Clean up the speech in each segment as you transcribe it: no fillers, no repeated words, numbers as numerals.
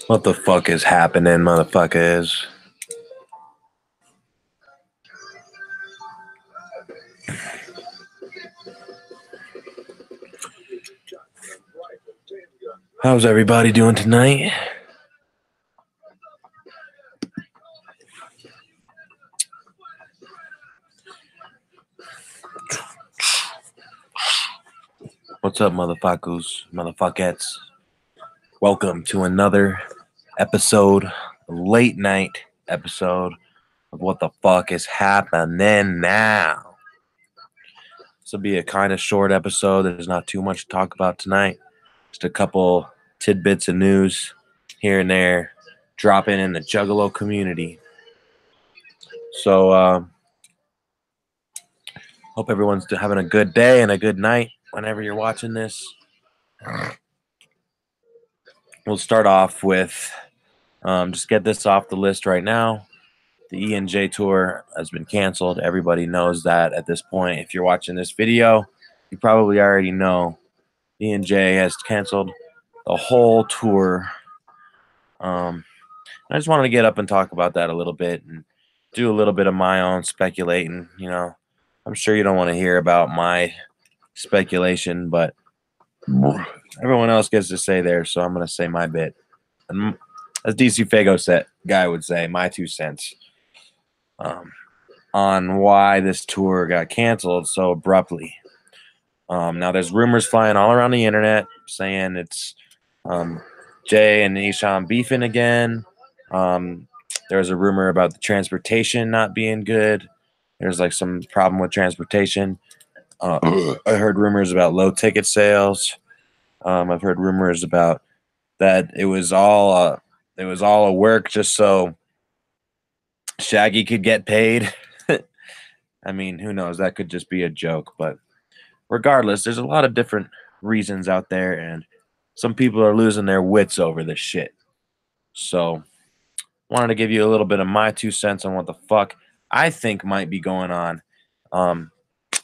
What the fuck is happening, motherfuckers? How's everybody doing tonight? What's up, motherfuckers, motherfuckettes? Welcome to another episode, a late night episode of What the Fuck Is Happening Now. This will be a kind of short episode. There's not too much to talk about tonight. Just a couple tidbits of news here and there dropping in the Juggalo community. So, hope everyone's having a good day and a good night whenever you're watching this. We'll start off with, just get this off the list right now. The Enj Tour has been canceled. Everybody knows that at this point. If you're watching this video, you probably already know Enj has canceled the whole tour. I just wanted to get up and talk about that a little bit and do a little bit of my own speculating. You know, I'm sure you don't want to hear about my speculation, but everyone else gets to say theirs, so I'm going to say my bit. And as DC Fago guy would say, my 2 cents on why this tour got canceled so abruptly. Now, there's rumors flying all around the internet saying it's Jay and Isham beefing again. There's a rumor about the transportation not being good. There's like some problem with transportation. I heard rumors about low ticket sales. I've heard rumors about that it was all a work just so Shaggy could get paid. I mean, who knows? That could just be a joke. But regardless, there's a lot of different reasons out there, and some people are losing their wits over this shit. So, wanted to give you a little bit of my 2 cents on what the fuck I think might be going on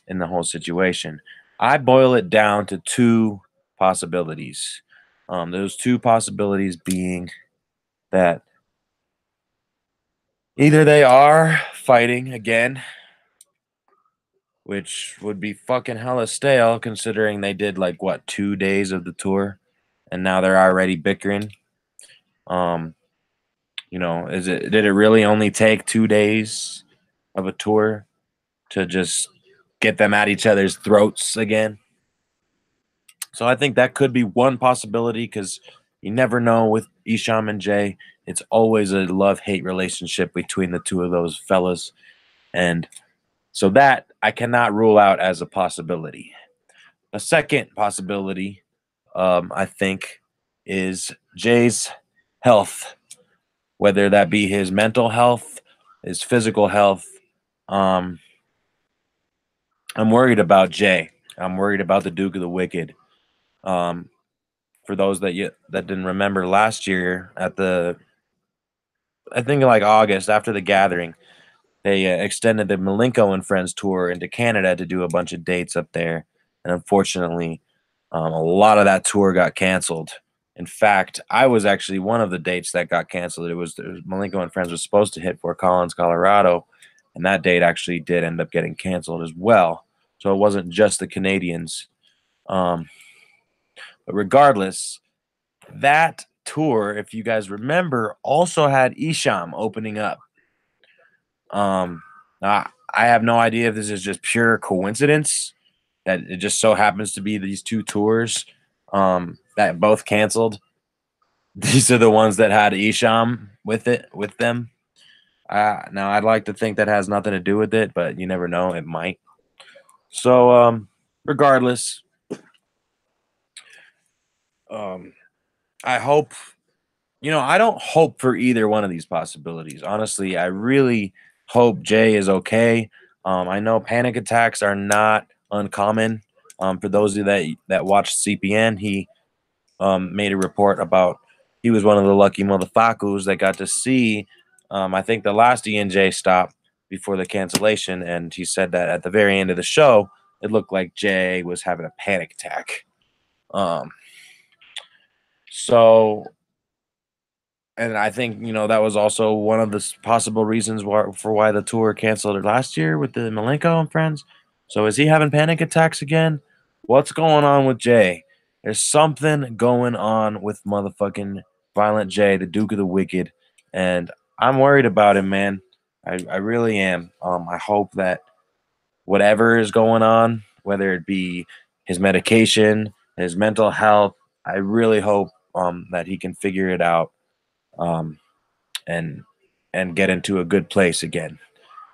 in the whole situation. I boil it down to 2 possibilities. Those 2 possibilities being that either they are fighting again, which would be fucking hella stale considering they did like what 2 days of the tour and now they're already bickering. You know, did it really only take 2 days of a tour to just get them at each other's throats again? So I think that could be one possibility, because you never know with Isham and Jay. It's always a love-hate relationship between the 2 of those fellas. And so that I cannot rule out as a possibility. A second possibility, I think, is Jay's health, whether that be his mental health, his physical health. I'm worried about Jay. I'm worried about the Duke of the Wicked. For those that didn't remember, last year at I think like August after the gathering, they extended the Malenko and Friends tour into Canada to do a bunch of dates up there, and unfortunately, a lot of that tour got canceled. In fact, I was actually one of the dates that got canceled. It was Malenko and Friends was supposed to hit Fort Collins, Colorado, and that date actually did end up getting canceled as well. So it wasn't just the Canadians. But regardless, that tour, if you guys remember, also had Isham opening up. I have no idea if this is just pure coincidence that it just so happens to be these two tours that both canceled. These are the ones that had Isham with them. Now I'd like to think that has nothing to do with it, but you never know, it might. So regardless, I hope, I don't hope for either one of these possibilities. Honestly, I really hope Jay is okay. I know panic attacks are not uncommon. For those of you that watched CPN, he made a report about he was one of the lucky motherfuckers that got to see, I think, the last ENJ stop before the cancellation, and he said that at the very end of the show, it looked like Jay was having a panic attack. So, and I think, that was also one of the possible reasons for why the tour canceled last year with the Malenko and Friends. So is he having panic attacks again? What's going on with Jay? There's something going on with motherfucking Violent J, the Duke of the Wicked, and I'm worried about him, man. I really am. I hope that whatever is going on, whether it be his medication, his mental health, I really hope that he can figure it out, um, and get into a good place again.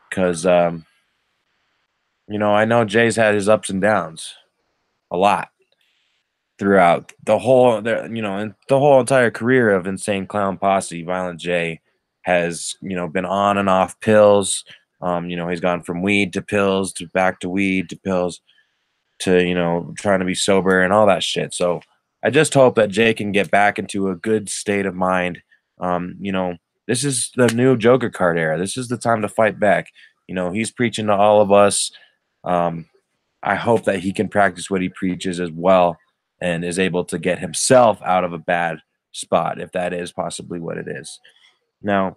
Because I know Jay's had his ups and downs a lot throughout the whole, in the whole entire career of Insane Clown Posse. Violent J has, been on and off pills. He's gone from weed to pills to back to weed to pills to, trying to be sober and all that shit. So I just hope that Jay can get back into a good state of mind. This is the new Joker card era. This is the time to fight back. He's preaching to all of us. I hope that he can practice what he preaches as well and is able to get himself out of a bad spot, if that is possibly what it is. Now,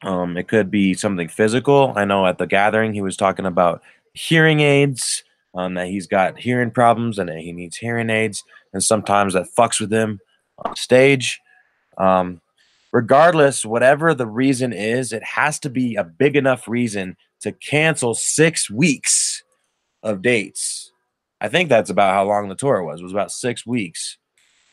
it could be something physical. I know at the gathering he was talking about hearing aids, that he's got hearing problems and that he needs hearing aids, and sometimes that fucks with him on stage. Regardless, whatever the reason is, it has to be a big enough reason to cancel 6 weeks of dates. I think that's about how long the tour was. It was about 6 weeks.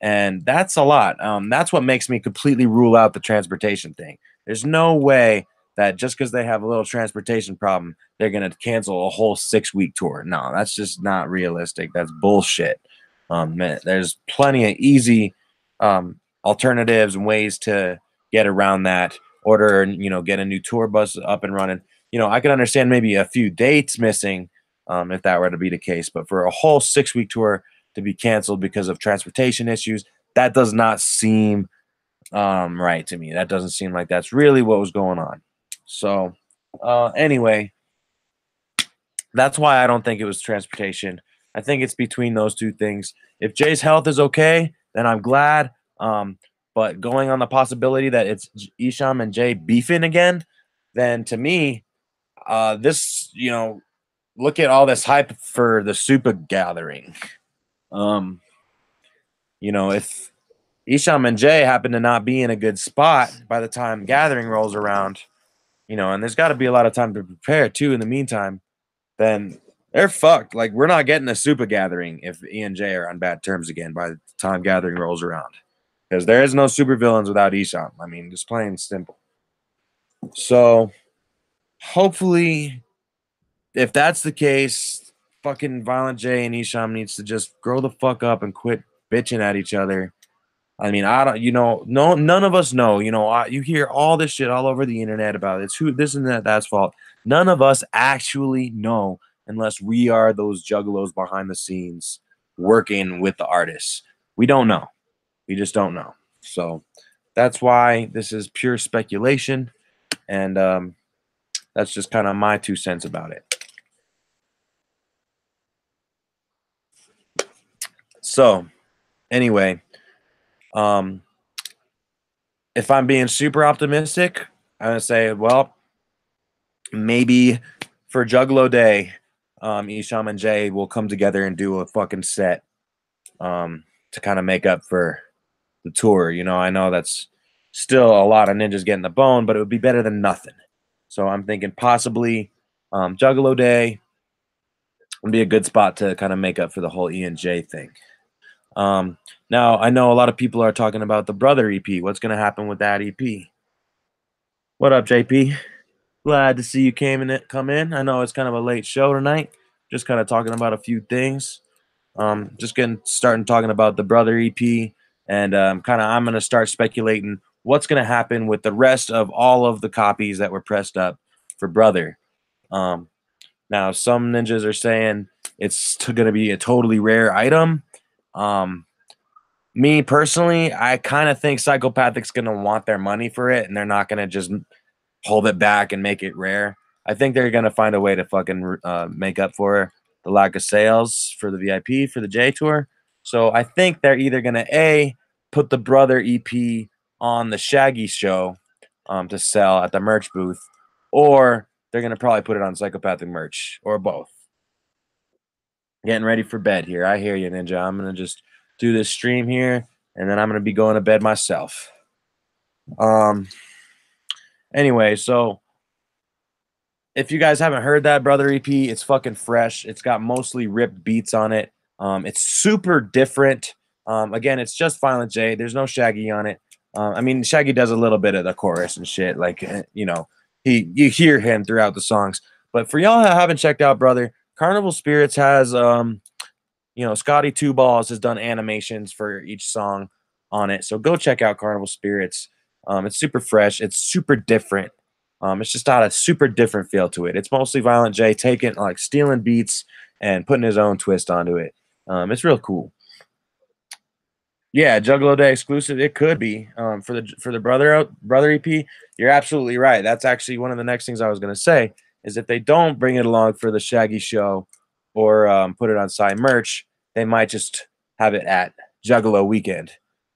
And that's a lot. That's what makes me completely rule out the transportation thing. There's no way that just because they have a little transportation problem, they're going to cancel a whole 6-week tour. No, that's just not realistic. That's bullshit. There's plenty of easy alternatives and ways to get around that. Order and, get a new tour bus up and running. I could understand maybe a few dates missing, if that were to be the case. But for a whole 6-week tour to be canceled because of transportation issues, that does not seem right to me. That doesn't seem like that's really what was going on. So anyway, that's why I don't think it was transportation. I think it's between those two things. If Jay's health is okay, then I'm glad. But going on the possibility that it's Isham and Jay beefing again, then to me, this, look at all this hype for the super gathering. If Isham and Jay happen to not be in a good spot by the time gathering rolls around, and there's got to be a lot of time to prepare too in the meantime, then they're fucked. Like, we're not getting a super gathering if E and J are on bad terms again by the time gathering rolls around. Because there is no super villains without Isham. I mean, just plain and simple. So hopefully, if that's the case, fucking Violent J and Isham needs to just grow the fuck up and quit bitching at each other. I mean, I don't, no, none of us know. You hear all this shit all over the internet about it's who this and that's fault. None of us actually know unless we are those juggalos behind the scenes working with the artists. We don't know. We just don't know. So that's why this is pure speculation. And That's just kind of my 2 cents about it. So, anyway, if I'm being super optimistic, I'm gonna say, well, maybe for Juggalo Day, Isham and Jay will come together and do a fucking set to kind of make up for the tour. You know, I know that's still a lot of ninjas getting the bone, but it would be better than nothing. So I'm thinking possibly Juggalo Day would be a good spot to kind of make up for the whole Enj thing. Now, I know a lot of people are talking about the Brother EP. What's going to happen with that EP? What up, JP? Glad to see you come in. I know it's kind of a late show tonight. Just kind of talking about a few things. Just starting talking about the Brother EP, and I'm going to start speculating what's going to happen with the rest of all of the copies that were pressed up for Brother. Now, some ninjas are saying it's going to be a totally rare item. Me personally, I kind of think Psychopathic's going to want their money for it, and they're not going to just hold it back and make it rare. I think they're going to find a way to fucking make up for the lack of sales for the VIP, for the J Tour. So I think they're either going to, put the Brother EP on the Shaggy show to sell at the merch booth, or they're going to probably put it on Psychopathic merch, or both. Getting ready for bed here. I hear you, Ninja. I'm going to just do this stream here, and then I'm going to be going to bed myself. Anyway, so if you guys haven't heard that Brother EP, it's fucking fresh. It's got mostly ripped beats on it. It's super different. Again, it's just Violent J. There's no Shaggy on it. I mean, Shaggy does a little bit of the chorus and shit. Like, you know, you hear him throughout the songs. But for y'all that haven't checked out Brother, Carnival Spirits has, you know, Scotty Two Balls has done animations for each song on it. So go check out Carnival Spirits. It's super fresh. It's super different. It's just got a super different feel to it. It's mostly Violent J stealing beats and putting his own twist onto it. It's real cool. Yeah, Juggalo Day exclusive. It could be for the Brother EP. You're absolutely right. That's actually one of the next things I was gonna say is if they don't bring it along for the Shaggy show or put it on side merch, they might just have it at Juggalo weekend.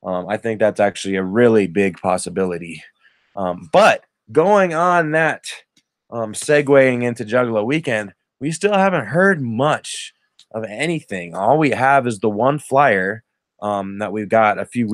I think that's actually a really big possibility. But going on that, segueing into Juggalo weekend, we still haven't heard much of anything. All we have is the one flyer that we got a few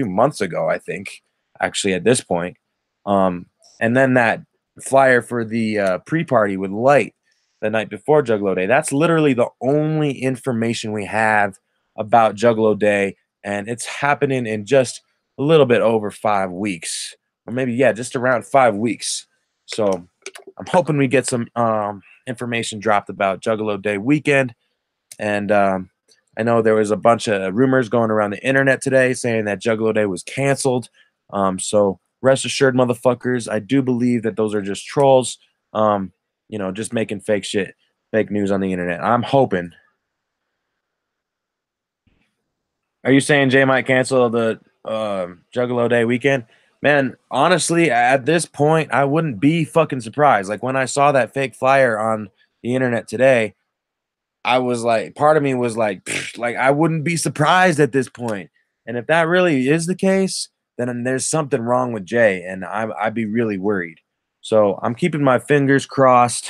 months ago, I think, actually at this point. And then that flyer for the pre-party with Light the night before Juggalo Day. That's literally the only information we have about Juggalo Day, and it's happening in just a little bit over 5 weeks. Or maybe, yeah, just around 5 weeks. So I'm hoping we get some information dropped about Juggalo Day weekend. And I know there was a bunch of rumors going around the internet today saying that Juggalo Day was canceled. So rest assured, motherfuckers, I do believe that those are just trolls, you know, just making fake shit, fake news on the internet. I'm hoping. Are you saying Jay might cancel the Juggalo Day weekend? Man, honestly, at this point, I wouldn't be fucking surprised. Like when I saw that fake flyer on the internet today, I was like, part of me was like, like I wouldn't be surprised at this point. And if that really is the case, then there's something wrong with Jay, and I'd be really worried. So I'm keeping my fingers crossed.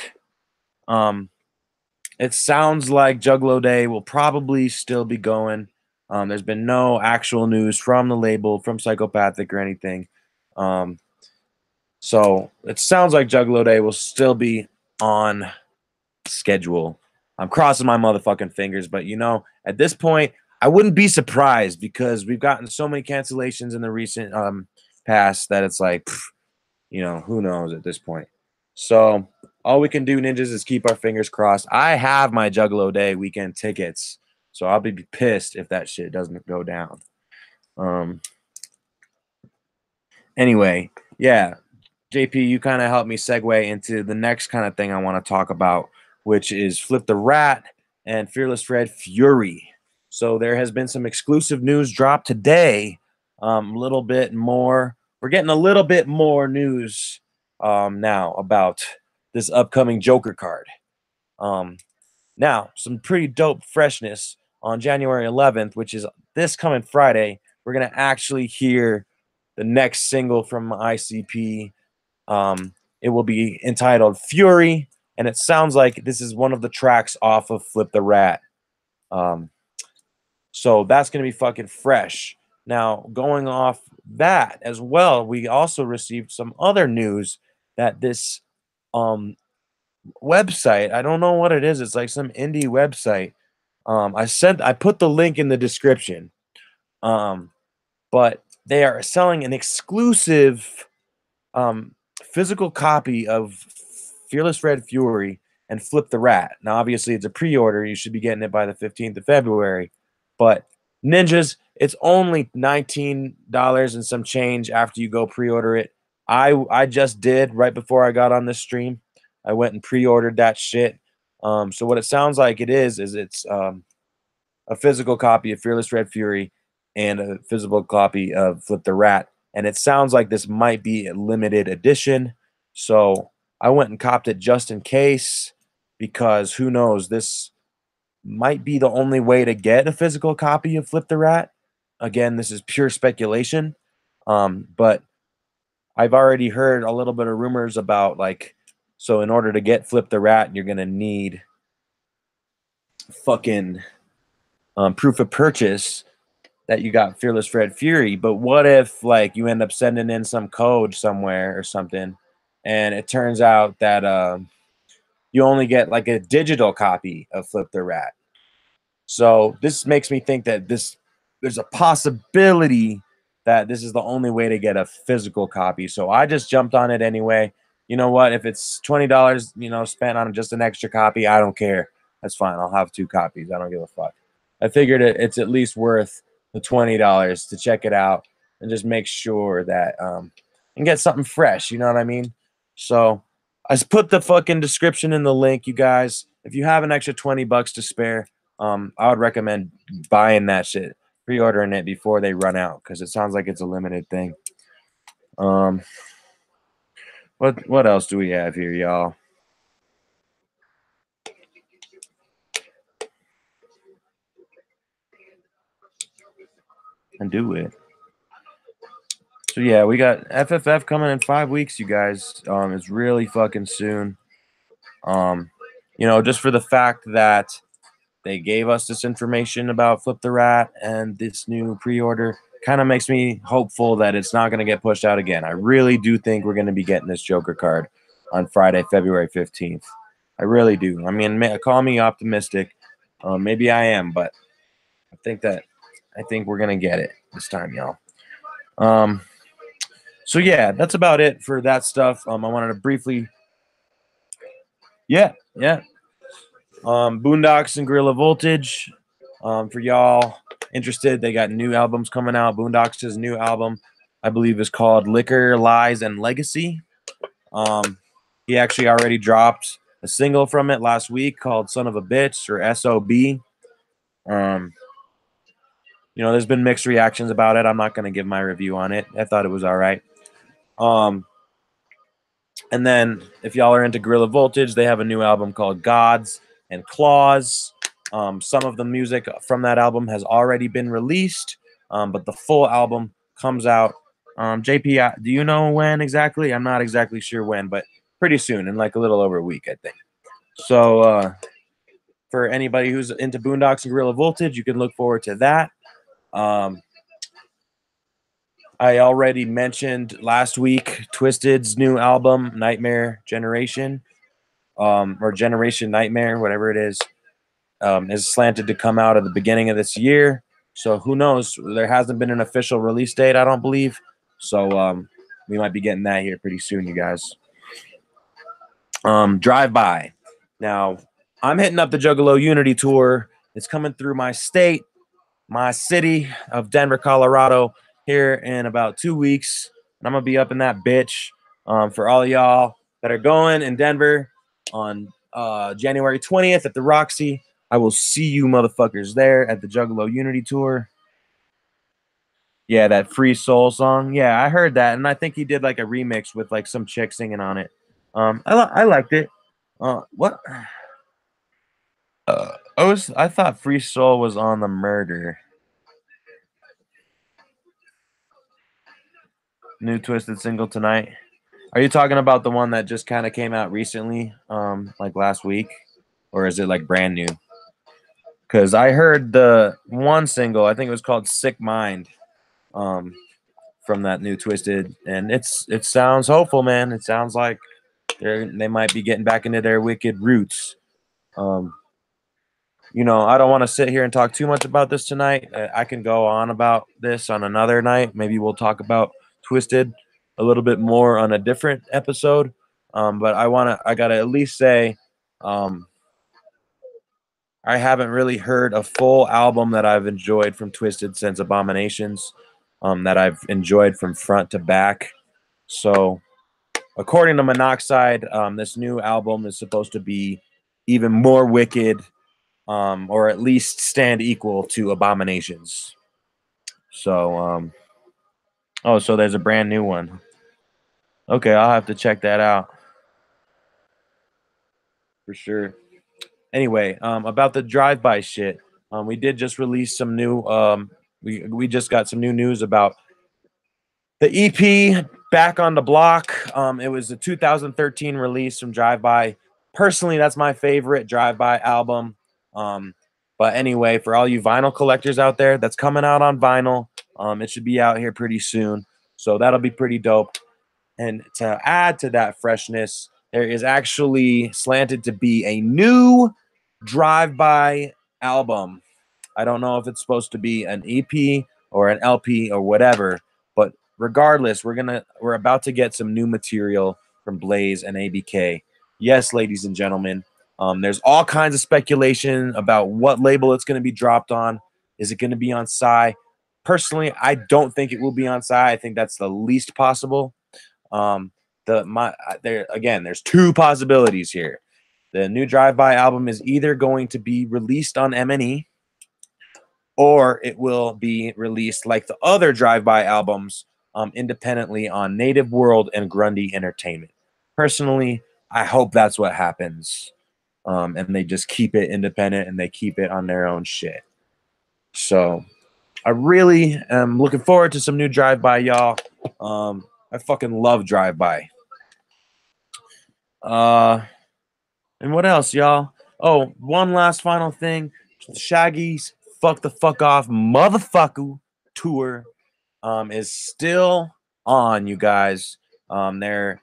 It sounds like Juggalo Day will probably still be going. There's been no actual news from the label, from Psychopathic or anything. So it sounds like Juggalo Day will still be on schedule. I'm crossing my motherfucking fingers, but you know, at this point, I wouldn't be surprised because we've gotten so many cancellations in the recent past that it's like, you know, who knows at this point. So all we can do, ninjas, is keep our fingers crossed. I have my Juggalo Day weekend tickets, so I'll be pissed if that shit doesn't go down. Anyway, yeah, JP, you kind of helped me segue into the next kind of thing I want to talk about, which is Flip the Rat and Fearless Fred Fury. So there has been some exclusive news dropped today. A little bit more. We're getting a little bit more news now about this upcoming Joker card. Now, some pretty dope freshness on January 11th, which is this coming Friday. We're going to actually hear the next single from ICP. It will be entitled Fury, and it sounds like this is one of the tracks off of Flip the Rat. So that's going to be fucking fresh. Now, going off that as well, we also received some other news that this website, I don't know what it is. It's like some indie website. I put the link in the description. But they are selling an exclusive physical copy of Fearless Red Fury and Flip the Rat. Now, obviously, it's a pre-order. You should be getting it by the 15th of February. But ninjas, it's only $19 and some change after you go pre-order it. I just did right before I got on this stream. I went and pre-ordered that shit. So what it sounds like it is it's a physical copy of Fearless Red Fury and a physical copy of Flip the Rat. And it sounds like this might be a limited edition. So I went and copped it just in case, because who knows, this might be the only way to get a physical copy of Flip the Rat. Again, this is pure speculation. But I've already heard a little bit of rumors about, like, so in order to get Flip the Rat, you're going to need fucking proof of purchase that you got Fearless Red Fury. But what if, like, you end up sending in some code somewhere or something, and it turns out that you only get like a digital copy of Flip the Rat? So this makes me think that there's a possibility that this is the only way to get a physical copy. So I just jumped on it anyway. You know what? If it's $20, spent on just an extra copy, I don't care. That's fine. I'll have 2 copies. I don't give a fuck. I figured it's at least worth the $20 to check it out and just make sure that and get something fresh. You know what I mean? So I put the fucking description in the link, you guys. If you have an extra $20 to spare, I would recommend buying that shit, pre-ordering it before they run out, because it sounds like it's a limited thing. What else do we have here, y'all? And do it. So yeah, we got FFF coming in 5 weeks, you guys. It's really fucking soon. Just for the fact that they gave us this information about Flip the Rat and this new pre-order kind of makes me hopeful that it's not going to get pushed out again. I really do think we're going to be getting this Joker card on Friday, February 15th. I really do. I mean, call me optimistic. Maybe I am, but I think we're going to get it this time, y'all. So yeah, that's about it for that stuff. I wanted to briefly, Boondocks and Gorilla Voltage. For y'all interested, they got new albums coming out. Boondocks' new album, I believe, is called Liquor, Lies, and Legacy. He actually already dropped a single from it last week called Son of a Bitch, or SOB. There's been mixed reactions about it. I'm not going to give my review on it. I thought it was all right. And then if y'all are into Gorilla Voltage, they have a new album called Gods and Claws. Some of the music from that album has already been released, but the full album comes out. JP, do you know when exactly? I'm not exactly sure when, but pretty soon, in like a little over a week, I think. So for anybody who's into Boondocks and Gorilla Voltage, you can look forward to that. I already mentioned last week Twisted's new album, Nightmare Generation, or Generation Nightmare, whatever it is slanted to come out at the beginning of this year. So who knows? There hasn't been an official release date, I don't believe. So we might be getting that here pretty soon, you guys. Drive by. Now, I'm hitting up the Juggalo Unity Tour. It's coming through my state, my city of Denver, Colorado, here in about 2 weeks. And I'm going to be up in that bitch. For all of y'all that are going in Denver on January 20th at the Roxy, I will see you motherfuckers there at the Juggalo Unity Tour. Yeah, that Free Soul song. Yeah, I heard that. And I think he did like a remix with like some chick singing on it. I liked it. What? I thought Free Soul was on the Murder. New Twisted single tonight. Are you talking about the one that just kind of came out recently, like last week, or is it like brand new? Because I heard the one single, I think it was called "Sick Mind," um, from that new Twisted, and it sounds hopeful, man. It sounds like they might be getting back into their wicked roots. Um, I don't want to sit here and talk too much about this tonight. I can go on about this on another night. Maybe we'll talk about Twisted a little bit more on a different episode. But I gotta at least say, um, I haven't really heard a full album that I've enjoyed from Twisted since Abominations, that I've enjoyed from front to back. So, according to Monoxide, this new album is supposed to be even more wicked, or at least stand equal to Abominations. So, so there's a brand new one. Okay, I'll have to check that out for sure. Anyway, about the drive-by shit, we did just release some new. We just got some new news about the EP Back on the Block. It was a 2013 release from Drive By. Personally, that's my favorite Drive By album. But anyway, for all you vinyl collectors out there, that's coming out on vinyl. It should be out here pretty soon. So that'll be pretty dope. And to add to that freshness, there is actually slanted to be a new Drive By album. I don't know if it's supposed to be an EP or an LP or whatever, but regardless, we're about to get some new material from Blaze and ABK. Yes, ladies and gentlemen, there's all kinds of speculation about what label it's going to be dropped on. Is it going to be on Psy? Personally, I don't think it will be on Psy. I think that's the least possible. There's two possibilities here. The new Drive By album is either going to be released on M&E, or it will be released like the other drive-by albums, independently on Native World and Grundy Entertainment. Personally, I hope that's what happens, and they just keep it independent and they keep it on their own shit. So I really am looking forward to some new drive-by, y'all. I fucking love drive-by. And what else, y'all? Oh, one last final thing. Shaggy's Fuck the Fuck Off Motherfucker tour is still on, you guys. There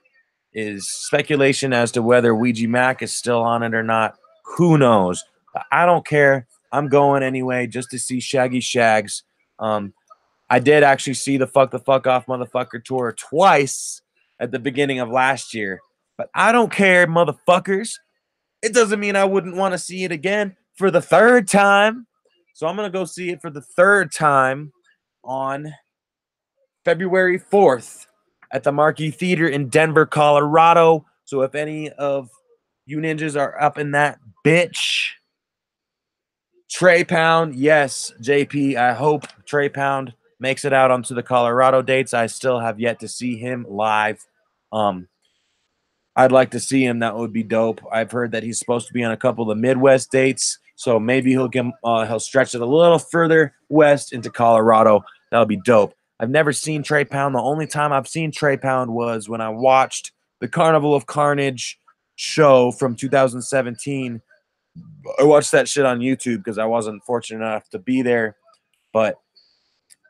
is speculation as to whether Ouija Mac is still on it or not. Who knows? I don't care. I'm going anyway just to see Shaggy Shags. I did actually see the Fuck the Fuck Off Motherfucker tour twice at the beginning of last year. But I don't care, motherfuckers. It doesn't mean I wouldn't want to see it again for the third time. So I'm going to go see it for the third time on February 4th at the Marquee Theater in Denver, Colorado. So if any of you ninjas are up in that bitch, Trey Pound, yes, JP, I hope Trey Pound makes it out onto the Colorado dates. I still have yet to see him live. I'd like to see him. That would be dope. I've heard that he's supposed to be on a couple of Midwest dates, so maybe he'll stretch it a little further west into Colorado. That'll be dope. I've never seen Trey Pound. The only time I've seen Trey Pound was when I watched the Carnival of Carnage show from 2017. I watched that shit on YouTube because I wasn't fortunate enough to be there, but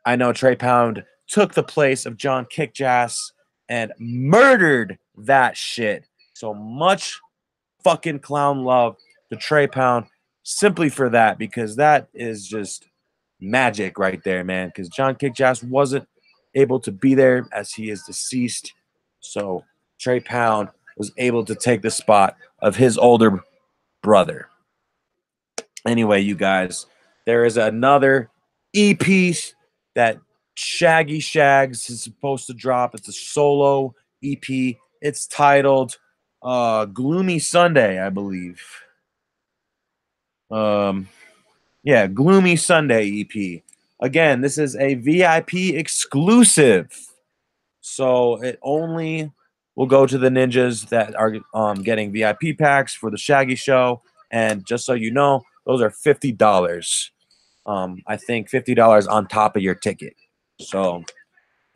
I know Trey Pound took the place of John Kickjass and murdered that shit. So much fucking clown love to Trey Pound simply for that, because that is just magic right there, man. Because John Kickjass wasn't able to be there as he is deceased. So Trey Pound was able to take the spot of his older brother. Anyway, you guys, there is another EP that Shaggy Shags is supposed to drop. It's a solo EP. It's titled Gloomy Sunday, I believe. Gloomy Sunday EP. Again, this is a VIP exclusive. So it only will go to the ninjas that are getting VIP packs for the Shaggy show. And just so you know, those are $50. I think $50 on top of your ticket. So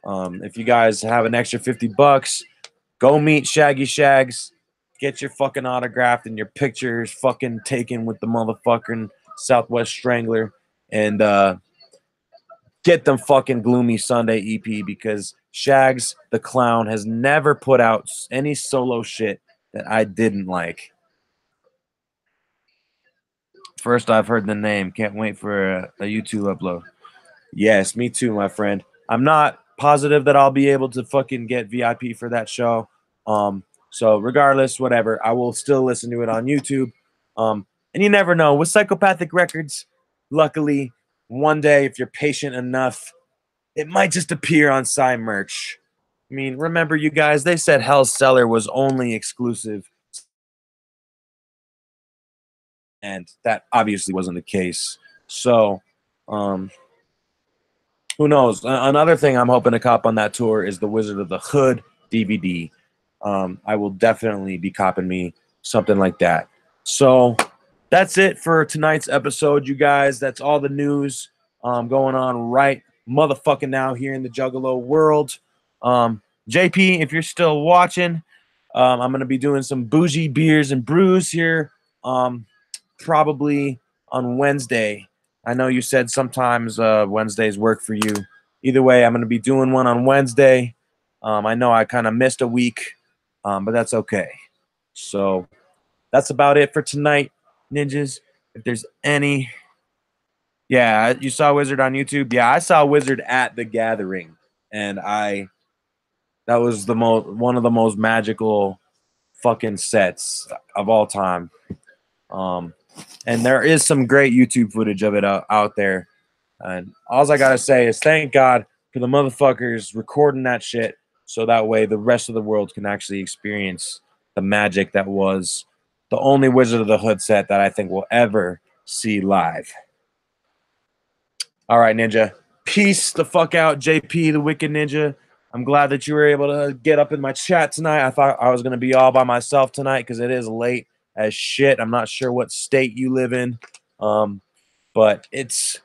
if you guys have an extra $50, go meet Shaggy Shags. Get your fucking autograph and your pictures fucking taken with the motherfucking Southwest Strangler. And get them fucking Gloomy Sunday EP, because Shags the Clown has never put out any solo shit that I didn't like. First I've heard the name. Can't wait for a YouTube upload. Yes, me too, my friend. I'm not positive that I'll be able to fucking get VIP for that show. So regardless, whatever, I will still listen to it on YouTube. And you never know. With Psychopathic Records, luckily, one day, if you're patient enough, it might just appear on Psy merch. I mean, remember, you guys, they said Hell's Cellar was only exclusive. And that obviously wasn't the case. So, who knows? Another thing I'm hoping to cop on that tour is the Wizard of the Hood DVD. I will definitely be copping me something like that. So that's it for tonight's episode, you guys. That's all the news going on right motherfucking now here in the Juggalo world. JP, if you're still watching, I'm going to be doing some bougie beers and brews here probably on Wednesday. I know you said sometimes Wednesdays work for you. Either way, I'm going to be doing one on Wednesday. I know I kind of missed a week, but that's okay. So that's about it for tonight, ninjas. If there's any... Yeah, you saw Wizard on YouTube? Yeah, I saw Wizard at The Gathering, and that was one of the most magical fucking sets of all time. And there is some great YouTube footage of it out there. And all I gotta say is thank God for the motherfuckers recording that shit, so that way the rest of the world can actually experience the magic that was the only Wizard of the Hood set that I think we'll ever see live. All right, Ninja. Peace the fuck out, JP, the Wicked Ninja. I'm glad that you were able to get up in my chat tonight. I thought I was going to be all by myself tonight because it is late as shit. I'm not sure what state you live in, but it's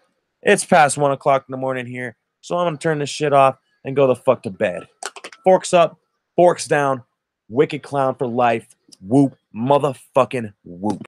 past 1 o'clock in the morning here, so I'm going to turn this shit off and go the fuck to bed. Forks up, forks down, Wicked Clown for life. Whoop, motherfucking whoop.